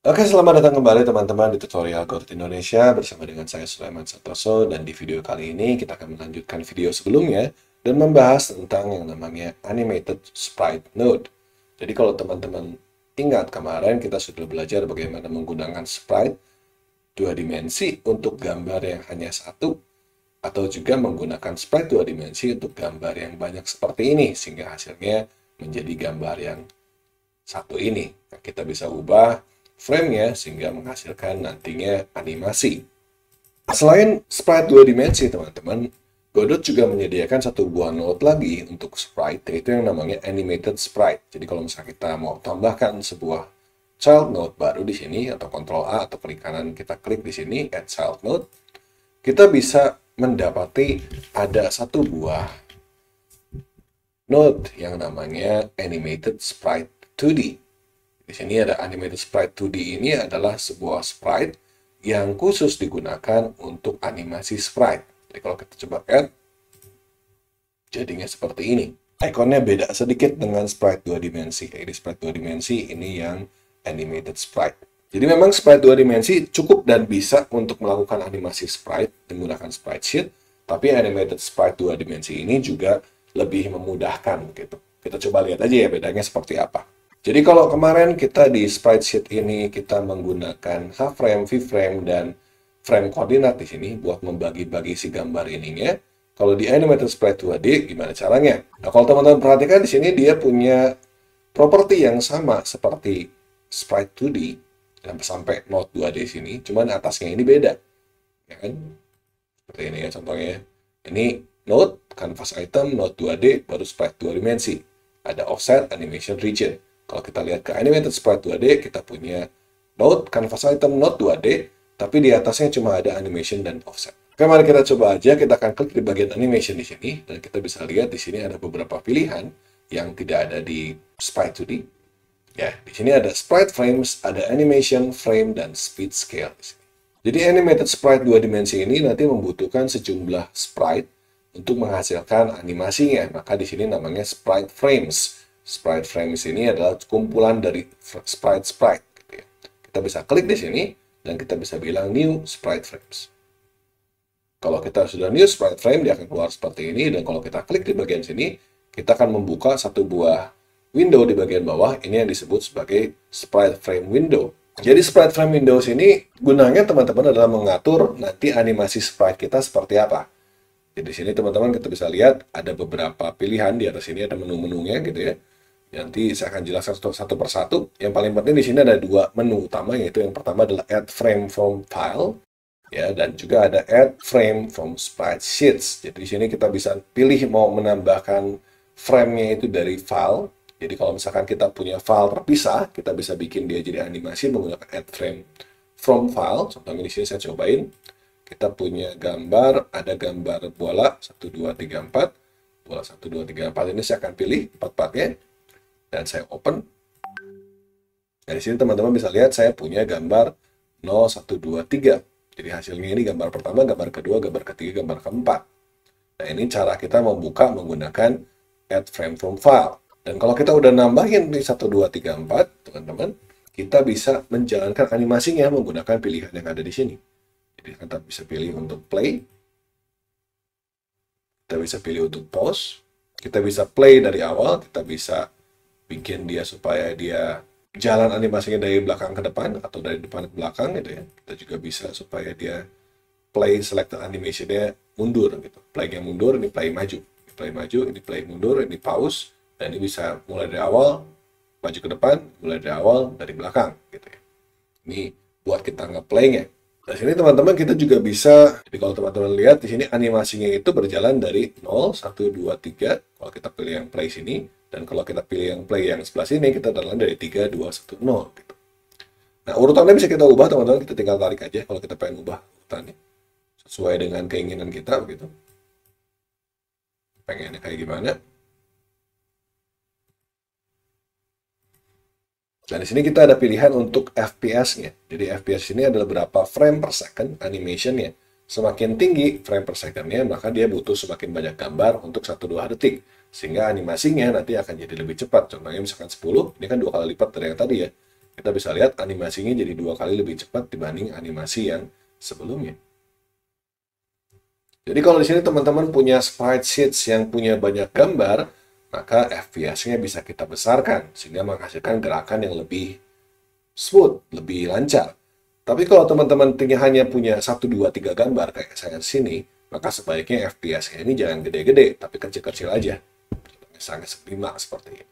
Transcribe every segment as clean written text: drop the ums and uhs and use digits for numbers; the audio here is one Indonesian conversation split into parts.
Oke, selamat datang kembali teman-teman di tutorial Code Indonesia bersama dengan saya Sulaiman Santoso, dan di video kali ini kita akan melanjutkan video sebelumnya dan membahas tentang yang namanya Animated Sprite Node. Jadi kalau teman-teman ingat kemarin kita sudah belajar bagaimana menggunakan sprite dua dimensi untuk gambar yang hanya satu, atau juga menggunakan sprite dua dimensi untuk gambar yang banyak seperti ini sehingga hasilnya menjadi gambar yang satu ini. Nah, kita bisa ubah frame-nya sehingga menghasilkan nantinya animasi. Selain sprite dua dimensi, teman-teman, Godot juga menyediakan satu buah node lagi untuk sprite, yaitu yang namanya animated sprite. Jadi kalau misalnya kita mau tambahkan sebuah child node baru di sini, atau Ctrl A atau klik kanan kita klik di sini, add child node, kita bisa mendapati ada satu buah node yang namanya animated sprite 2D. Di sini ada animated sprite 2D, ini adalah sebuah sprite yang khusus digunakan untuk animasi sprite. Jadi kalau kita coba add, jadinya seperti ini. Ikonnya beda sedikit dengan sprite dua dimensi. Jadi sprite dua dimensi ini yang animated sprite. Jadi memang sprite dua dimensi cukup dan bisa untuk melakukan animasi sprite menggunakan sprite sheet, tapi animated sprite dua dimensi ini juga lebih memudahkan gitu. Kita coba lihat aja ya bedanya seperti apa. Jadi kalau kemarin kita di sprite sheet ini kita menggunakan H-frame, V-frame, dan frame koordinat di sini buat membagi-bagi si gambar ininya. Kalau di animated sprite 2D gimana caranya? Nah, kalau teman-teman perhatikan di sini dia punya properti yang sama seperti sprite 2D sampai node 2D sini, cuman atasnya ini beda. Ya kan? Seperti ini ya contohnya. Ini node, canvas item, node 2D, baru sprite 2 dimensi. Ada offset, animation region. Kalau kita lihat ke animated sprite 2D, kita punya node, canvas item, node 2D, tapi di atasnya cuma ada animation dan offset. Oke, mari kita coba aja. Kita akan klik di bagian animation di sini, dan kita bisa lihat di sini ada beberapa pilihan yang tidak ada di sprite 2D. Ya, di sini ada sprite frames, ada animation, frame, dan speed scale di sini. Jadi animated sprite dua dimensi ini nanti membutuhkan sejumlah sprite untuk menghasilkan animasinya. Maka di sini namanya sprite frames. Sprite frames ini adalah kumpulan dari sprite-sprite. Gitu ya. Kita bisa klik di sini, dan kita bisa bilang new sprite frames. Kalau kita sudah new sprite frame, dia akan keluar seperti ini. Dan kalau kita klik di bagian sini, kita akan membuka satu buah window di bagian bawah. Ini yang disebut sebagai sprite frame window. Jadi sprite frame windows ini gunanya teman-teman adalah mengatur nanti animasi sprite kita seperti apa. Jadi di sini teman-teman kita bisa lihat ada beberapa pilihan di atas sini, ada menu-menunya gitu ya. Nanti saya akan jelaskan satu persatu. Yang paling penting di sini ada dua menu utama, yaitu yang pertama adalah add frame from file, ya, dan juga ada add frame from sprite sheets. Jadi di sini kita bisa pilih mau menambahkan frame-nya itu dari file. Jadi kalau misalkan kita punya file terpisah, kita bisa bikin dia jadi animasi menggunakan add frame from file. Contohnya di sini saya cobain. Kita punya gambar, ada gambar bola 1 2 3 4. Bola 1 2 3 4 ini saya akan pilih 4-4-nya. Dan saya open. Nah, di sini teman-teman bisa lihat saya punya gambar 0, 1, 2, 3. Jadi hasilnya ini gambar pertama, gambar kedua, gambar ketiga, gambar keempat. Nah, ini cara kita membuka menggunakan add frame from file. Dan kalau kita udah nambahin di 1, 2, 3, 4, teman-teman, kita bisa menjalankan animasinya menggunakan pilihan yang ada di sini. Jadi kita bisa pilih untuk play. Kita bisa pilih untuk pause. Kita bisa play dari awal, kita bisa bikin dia supaya dia jalan animasinya dari belakang ke depan atau dari depan ke belakang gitu ya. Kita juga bisa supaya dia play selected animationnya mundur gitu. Play-nya mundur, ini play maju. Ini play maju, ini play mundur, ini pause. Dan ini bisa mulai dari awal, maju ke depan, mulai dari awal, dari belakang gitu ya. Ini buat kita nge-play-nya. Nah, sini teman-teman kita juga bisa, jadi kalau teman-teman lihat di sini animasinya itu berjalan dari 0, 1, 2, 3. Kalau kita pilih yang play sini, dan kalau kita pilih yang play yang sebelah sini, kita jalan dari 3, 2, 1, 0 gitu. Nah, urutannya bisa kita ubah teman-teman, kita tinggal tarik aja kalau kita pengen ubah urutannya sesuai dengan keinginan kita begitu. Pengennya kayak gimana? Dan di sini kita ada pilihan untuk FPS-nya. Jadi FPS ini adalah berapa frame per second animation-nya. Semakin tinggi frame per second-nya, maka dia butuh semakin banyak gambar untuk 1-2 detik. Sehingga animasinya nanti akan jadi lebih cepat. Contohnya misalkan 10, ini kan 2 kali lipat dari yang tadi ya. kita bisa lihat animasinya jadi 2 kali lebih cepat dibanding animasi yang sebelumnya. Jadi kalau di sini teman-teman punya sprite sheets yang punya banyak gambar, maka FPS-nya bisa kita besarkan sehingga menghasilkan gerakan yang lebih smooth, lebih lancar. Tapi kalau teman-teman hanya punya 1, 2, 3 gambar kayak saya di sini, maka sebaiknya FPS-nya ini jangan gede-gede, tapi kecil-kecil aja. Misalnya 5 seperti ini.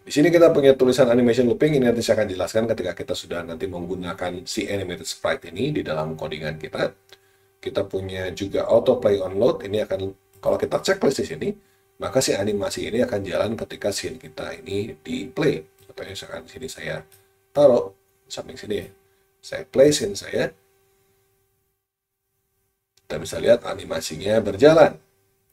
Di sini kita punya tulisan animation looping, ini nanti saya akan jelaskan ketika kita sudah nanti menggunakan si animated sprite ini di dalam codingan kita. Kita punya juga auto play on load, ini akan, kalau kita checklist di sini, maka si animasi ini akan jalan ketika scene kita ini di play. Contohnya misalkan di sini saya taruh di samping sini ya, saya play scene saya, kita bisa lihat animasinya berjalan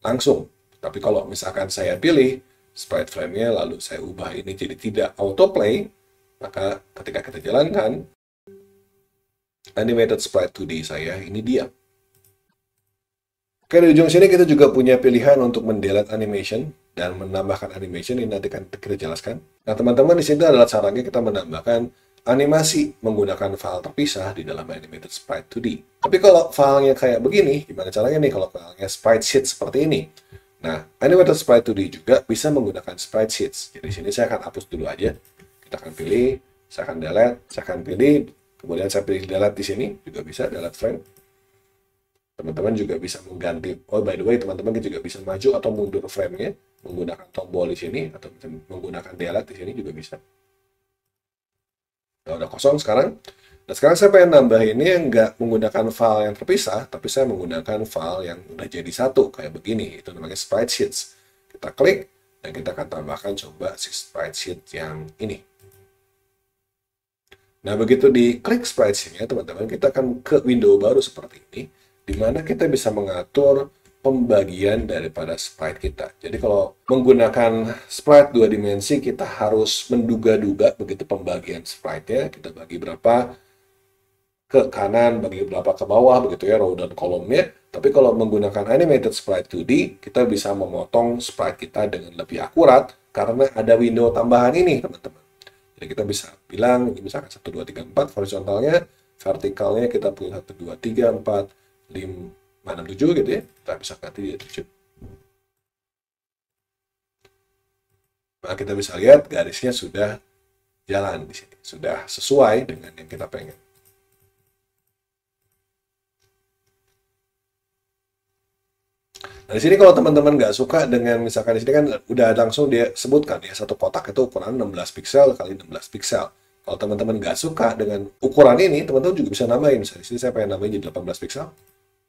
langsung. Tapi kalau misalkan saya pilih sprite frame-nya lalu saya ubah ini jadi tidak autoplay, maka ketika kita jalankan animated sprite 2D saya ini diam. Oke, di ujung sini kita juga punya pilihan untuk mendelete animation dan menambahkan animation, ini nanti akan kita jelaskan. Nah, teman-teman, di sini adalah caranya kita menambahkan animasi menggunakan file terpisah di dalam animated sprite 2D. Tapi kalau filenya kayak begini, gimana caranya nih kalau filenya sprite sheet seperti ini? Nah, animated sprite 2D juga bisa menggunakan sprite sheets. Jadi di sini saya akan hapus dulu aja. Kita akan pilih, saya akan delete, saya akan pilih, kemudian saya pilih delete di sini, juga bisa delete frame. Teman-teman juga bisa mengganti, oh by the way, teman-teman juga bisa maju atau mundur frame-nya menggunakan tombol di sini, atau menggunakan delete di sini juga bisa. Nah, udah kosong sekarang. Nah, sekarang saya pengen nambah ini yang nggak menggunakan file yang terpisah, tapi saya menggunakan file yang udah jadi satu, kayak begini. Itu namanya sprite sheets. Kita klik, dan kita akan tambahkan coba si sprite sheet yang ini. Nah, begitu diklik sprite sheet-nya, teman-teman, kita akan ke window baru seperti ini, di mana kita bisa mengatur pembagian daripada sprite kita. Jadi kalau menggunakan sprite 2 dimensi, kita harus menduga-duga begitu pembagian sprite-nya, kita bagi berapa ke kanan, bagi berapa ke bawah, begitu ya, row dan kolomnya. Tapi kalau menggunakan animated sprite 2D, kita bisa memotong sprite kita dengan lebih akurat, karena ada window tambahan ini, teman-teman. Jadi kita bisa bilang, ini misalkan 1, 2, 3, 4, horizontalnya, vertikalnya kita punya 1, 2, 3, 4, 5, 6, 7 gitu ya. Kita bisa ganti dia 7. Nah, kita bisa lihat garisnya sudah jalan di sini. Sudah sesuai dengan yang kita pengen. Nah, di sini kalau teman-teman nggak suka dengan, misalkan di sini kan udah langsung dia sebutkan ya, satu kotak itu ukuran 16 piksel kali 16 piksel. Kalau teman-teman nggak suka dengan ukuran ini, teman-teman juga bisa nambahin. Misalnya di sini saya pengen nambahin jadi 18 piksel.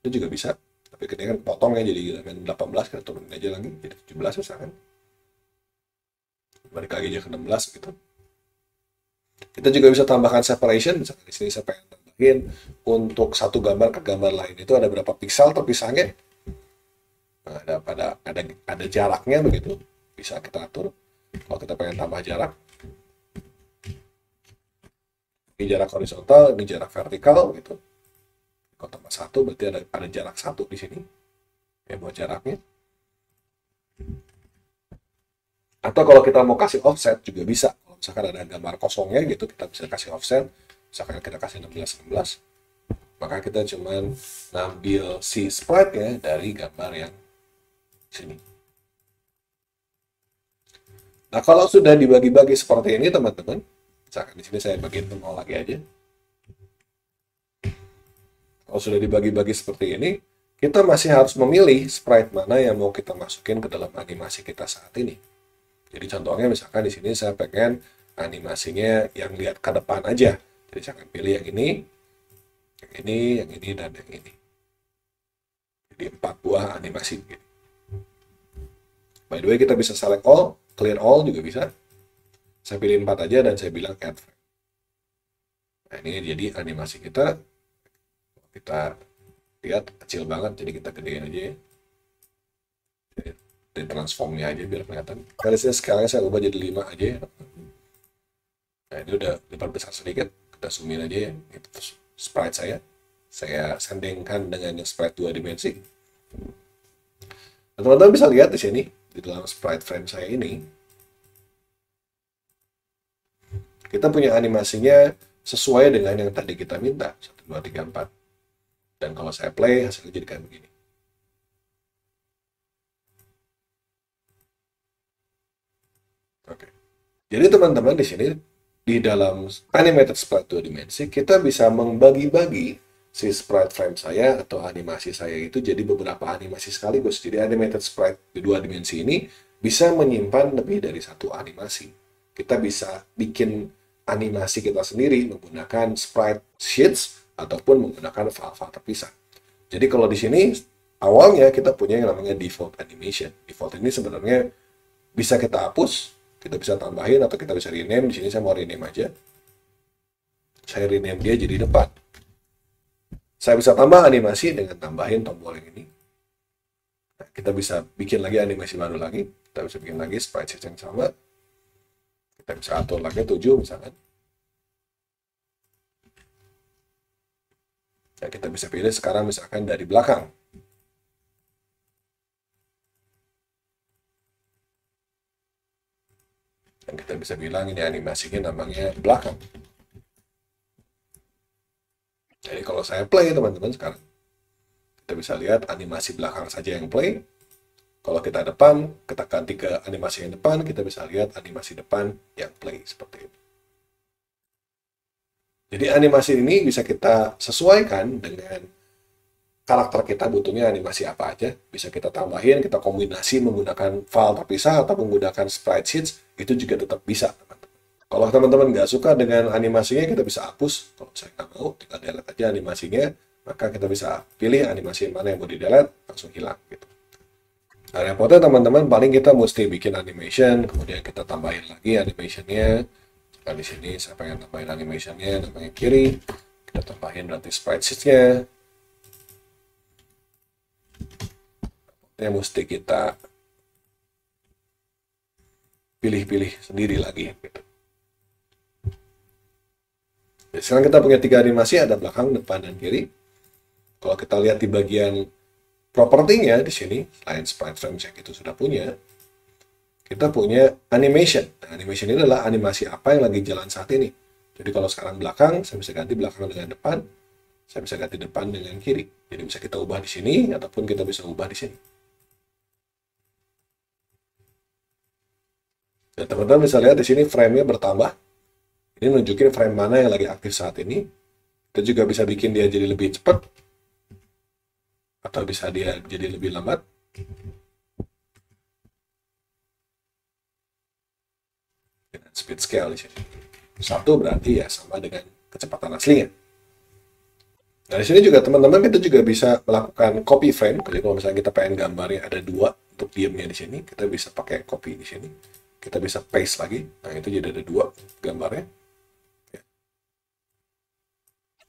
Itu juga bisa, tapi ketika kan potong ya jadi 18, kita turunin aja lagi jadi 17 misalkan, balik lagi aja ke 16 gitu. Kita juga bisa tambahkan separation, misalkan di sini saya pengen tambahin untuk satu gambar ke gambar lain itu ada berapa piksel terpisahnya. Nah, ada jaraknya begitu, bisa kita atur. Kalau kita pengen tambah jarak, ini jarak horizontal, ini jarak vertikal gitu. Kalau tambah 1 berarti ada jarak 1 di sini ya buat jaraknya. Atau kalau kita mau kasih offset juga bisa. Kalau misalkan ada gambar kosongnya gitu, kita bisa kasih offset. Misalkan kita kasih 16 maka kita cuman ngambil si sprite-nya dari gambar yang sini. Nah, kalau sudah dibagi-bagi seperti ini, teman-teman, misalkan di sini saya bagiin nol lagi aja. Kalau sudah dibagi-bagi seperti ini, kita masih harus memilih sprite mana yang mau kita masukin ke dalam animasi kita saat ini. Jadi contohnya misalkan di sini saya pengen animasinya yang lihat ke depan aja. Jadi saya akan pilih yang ini, dan yang ini. Jadi 4 buah animasi. By the way, kita bisa select all, clear all juga bisa. Saya pilih 4 aja dan saya bilang add frame. Nah, ini jadi animasi kita. Kita lihat kecil banget, jadi kita gedein aja ya. Dan transformnya aja biar kelihatan. Kali ini scale-nya saya ubah jadi 5 aja ya. Nah, ini udah diperbesar sedikit. Kita zoom in aja ya. Itu sprite saya. Saya sandingkan dengan yang sprite 2 dimensi. Nah, teman-teman bisa lihat di sini, di dalam sprite frame saya ini, kita punya animasinya sesuai dengan yang tadi kita minta, 1, 2, 3, 4. Dan kalau saya play, hasilnya jadi kayak begini. Oke. Jadi teman-teman di sini, di dalam animated sprite 2 dimensi, kita bisa membagi-bagi si sprite frame saya atau animasi saya itu jadi beberapa animasi sekaligus. Jadi animated sprite di 2 dimensi ini bisa menyimpan lebih dari satu animasi. Kita bisa bikin animasi kita sendiri menggunakan sprite sheets ataupun menggunakan file-file terpisah. Jadi kalau di sini awalnya kita punya yang namanya default animation. Default ini sebenarnya bisa kita hapus, kita bisa tambahin atau kita bisa rename. Di sini saya mau rename aja. Saya rename dia jadi depan. Saya bisa tambah animasi dengan tambahin tombol yang ini. Nah, kita bisa bikin lagi animasi baru lagi. Kita bisa bikin lagi sprite sheet yang sama. Kita bisa atur lagi 7 misalkan. Nah, kita bisa pilih sekarang misalkan dari belakang. Dan kita bisa bilang ini animasinya namanya belakang. Jadi kalau saya play teman-teman sekarang, kita bisa lihat animasi belakang saja yang play. Kalau kita depan, kita ganti ke animasi yang depan, kita bisa lihat animasi depan yang play seperti ini. Jadi animasi ini bisa kita sesuaikan dengan karakter kita butuhnya animasi apa aja. Bisa kita tambahin, kita kombinasi menggunakan file terpisah atau menggunakan sprite sheets, itu juga tetap bisa. Kalau teman-teman nggak suka dengan animasinya, kita bisa hapus. Kalau saya nggak mau, tinggal delete aja animasinya. Maka kita bisa pilih animasi mana yang mau di-delete, langsung hilang. Gitu. Nah, repotnya teman-teman, paling kita mesti bikin animation, kemudian kita tambahin lagi animationnya. Nah, di sini saya pengen tambahin animationnya, namanya kiri. Kita tambahin berarti sprite sheets-nya. Yang mesti kita pilih-pilih sendiri lagi. Gitu. Sekarang kita punya 3 animasi, ada belakang, depan, dan kiri. Kalau kita lihat di bagian propertinya di sini, selain sprite frame yang itu sudah punya, kita punya animation. Nah, animation ini adalah animasi apa yang lagi jalan saat ini. Jadi kalau sekarang belakang, saya bisa ganti belakang dengan depan, saya bisa ganti depan dengan kiri. Jadi bisa kita ubah di sini, ataupun kita bisa ubah di sini. Dan teman-teman bisa lihat di sini frame-nya bertambah. Ini nunjukin frame mana yang lagi aktif saat ini. Kita juga bisa bikin dia jadi lebih cepat. Atau bisa dia jadi lebih lambat. Dengan speed scale di sini. 1 berarti ya sama dengan kecepatan aslinya. Nah, di sini juga teman-teman kita juga bisa melakukan copy frame. Jadi kalau misalnya kita pengen gambarnya ada 2 untuk diemnya di sini, kita bisa pakai copy di sini. Kita bisa paste lagi. Nah, itu jadi ada 2 gambarnya.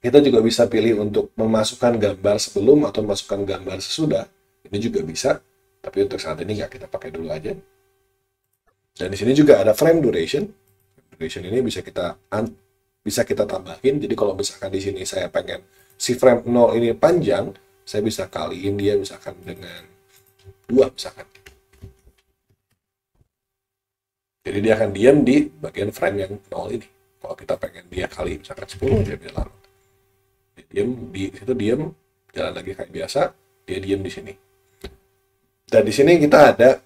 Kita juga bisa pilih untuk memasukkan gambar sebelum atau memasukkan gambar sesudah. Ini juga bisa, tapi untuk saat ini nggak, kita pakai dulu aja. Dan di sini juga ada frame duration. Duration ini bisa kita tambahin. Jadi kalau misalkan di sini saya pengen si frame 0 ini panjang, saya bisa kaliin dia misalkan dengan 2 misalkan. Jadi dia akan diam di bagian frame yang 0 ini. Kalau kita pengen dia kali misalkan 10, dia bisa lama. Diam di situ, diam, jalan lagi kayak biasa, dia diam di sini. Dan di sini kita ada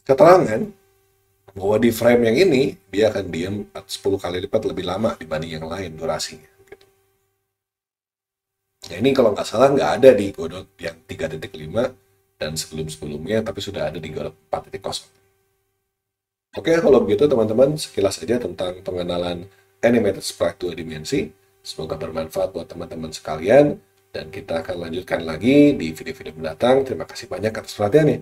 keterangan bahwa di frame yang ini dia akan diam 10 kali lipat lebih lama dibanding yang lain durasinya. Gitu. Nah, ini kalau nggak salah nggak ada di Godot yang 3.5 dan sebelum-sebelumnya, tapi sudah ada di Godot 4.0. Oke, kalau begitu teman-teman, sekilas saja tentang pengenalan animated sprite 2 dimensi. Semoga bermanfaat buat teman-teman sekalian, dan kita akan lanjutkan lagi di video-video mendatang. Terima kasih banyak atas perhatiannya.